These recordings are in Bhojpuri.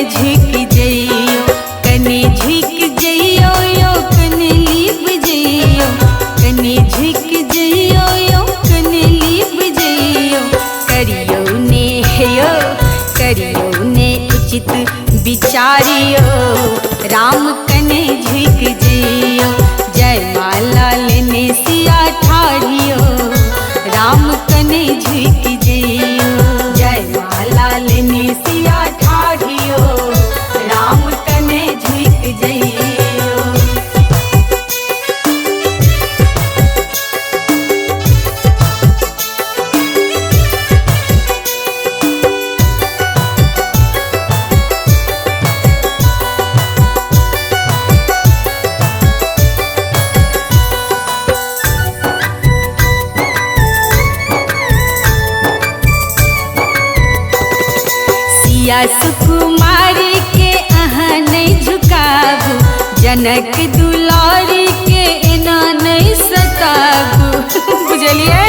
झुक जइयो, कने झुक जइयो यो कने लीप जइयो, कने झुक जइयो यो कने लीप जइयो। करियो ने हेयो करियो ने उचित विचारियो, राम कने झुक जइयो। जय माला लेने सिया ठारियो, राम कने झुक जइयो। जय माला लेने सिया ठारियो, राम कने झुक जइयो। सिया सुकुमारी के अहाँ नहीं झुकाबू, जनक दुलारी के एना नहीं सताबू। बुझलिए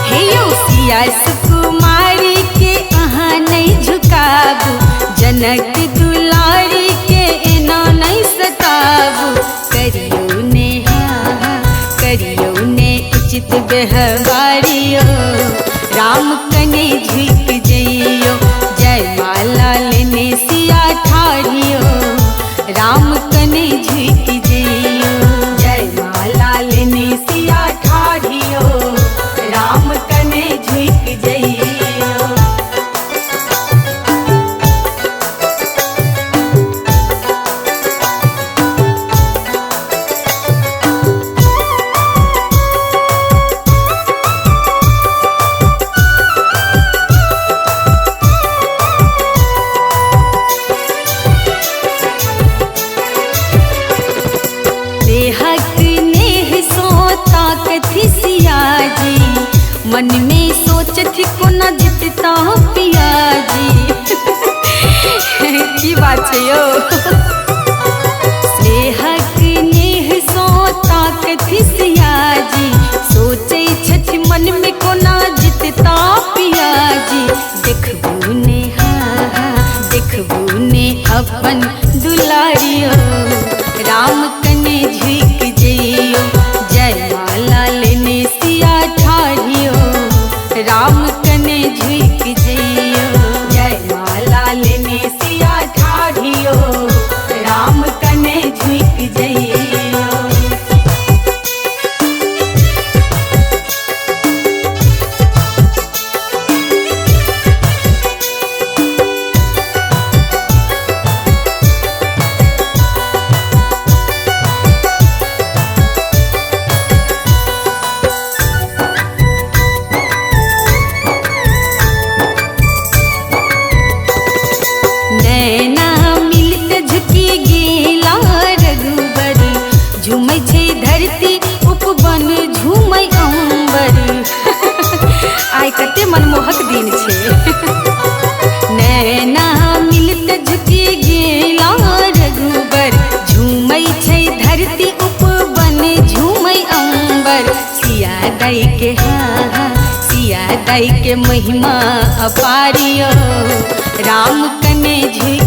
हे यो सिया सुकुमारी के अहाँ नहीं झुकाबू, जनक दुलारी के एना नहीं सताबू। करियो ने करियो ने उचित व्यवहारियो, राम कने झुक जइयो। जय माला लेने सिया ठारियो, राम कने झुक जइयो। जय माला लेने सिया ठारियो, राम कने झुक जइयो। नेहक नेह सोता कथी सिया जी, मन में सोचथी कोना जितता पिया जी। की बात है यो। नेहक नेह सोता कथी सिया जी, सोचे छथि मन में कोना जितता पिया जी। देखबू ने देखबू ने अपन दुलारियो, राम कने झुक जइयो। जय माला लेने सिया ठारियो, राम कने झुक जइयो। जय माला लेने सिया ठारियो, राम कने झुक जइयो। नैना मिलत झुकी गेला रघुबर, झूमै छै धरती उपवन झूमै अम्बर। आइ कते मनमोहक दिन छै। नैना मिलत झुकी गेला रघुबर, झूमै छै धरती उपवन झूमै अम्बर। सिया दाई के सिया दाई के महिमा अपारियो, राम कने झुक